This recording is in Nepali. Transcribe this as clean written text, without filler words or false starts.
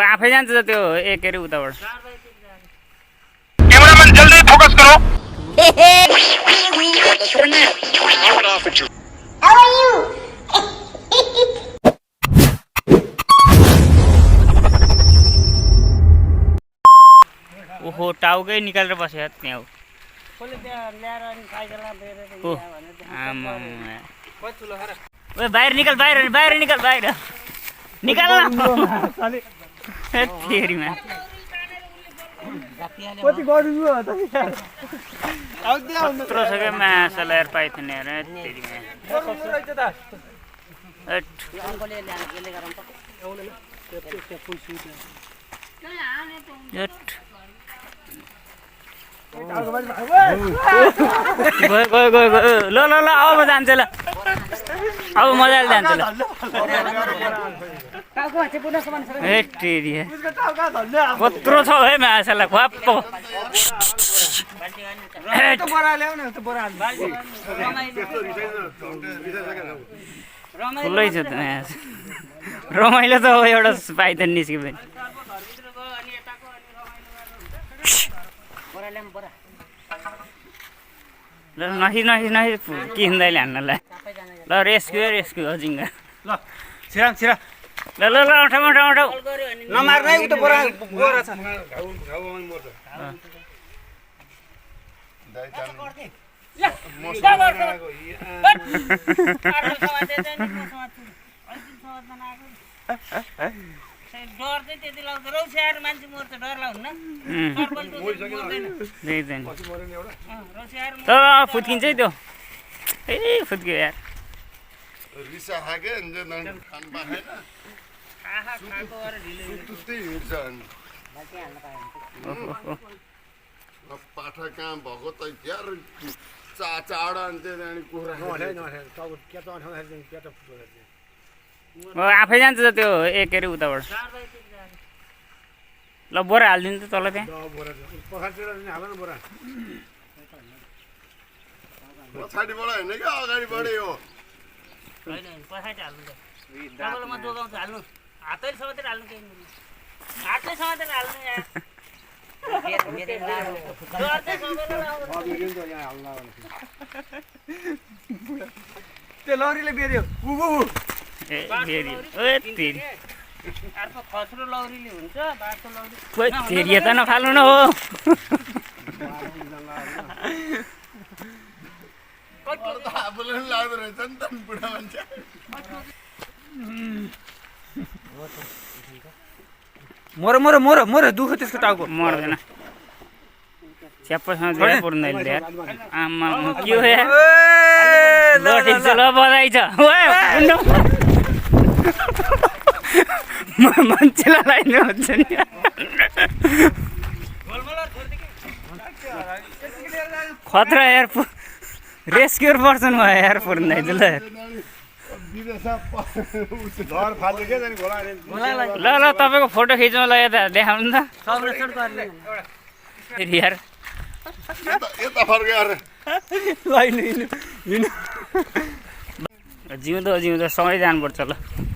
आफै जान्छ त्यो एक अरे उताबाट क्यामेरामैन जल्दी फोकस करो ओहो टाउकै निकालेर बस्यो त्यहाँ ओ बाहिर निकाल बाहिर निकाल निकाल फेरिमा कत्रो छ क्या माछा ल्याएर पाइथ्यो नि ल अब जान्छ ल अब मजाले जान्छ ल कत्रो छ है माछालाई ख्वाप्प ठुलै छ त माछा रमाइलो त अब एउटा पाइथन निस्क्यो भने ल नही किन्दैले हान्नलाई ल रेस्क्यु अजिङ्गा ल छिराम ल उठाउ नमार्नै उता बोरा छ डर चाहिँ त्यति लाग्दो रौसियाएर मान्छे मर्छ डर लाग्दैन त फुत्किन्छ है त्यो ए फुत्क्यो यार रिसा खाके खान पाएन सुत्तै हिँड्छ पाठा कहाँ भएको त यार चाडा अनि कुखुरा आफै जान्छ त्यो एक अरे उताबाट ल बोरा हालिदिनु त तल त्यहाँ पछाडिबाट होइन क्या अगाडिबाट हो पछाडि हाल्नु तपाईँलाई म जोगाउँछु हाल्नु हातैले समातेर हाल्नु केही हातले समातेर हाल्नु त्यो लौरीले बेर्यो अर्को खस्रो लौरीले हुन्छ बाटो लौरी फेरि त नफाल्नु न हो आफूले पनि लाग्दो रहेछ नि त बुढा मान्छे मोर दुःख त्यसको टाउको मर्दैन च्याप्पसँग धेरै पर्दैन आमा के हो यार ल ठिक छ ल बधाई छ मान्छेलाई लाइनु हुन्छ नि खतरा यार रेस्क्युर पर्सन भयो यार पुर्दै ल ल तपाईँको फोटो खिच्नु ल यता देखाउनु त फेरि यार यता फर्केर जिउँदो सँगै जानुपर्छ ल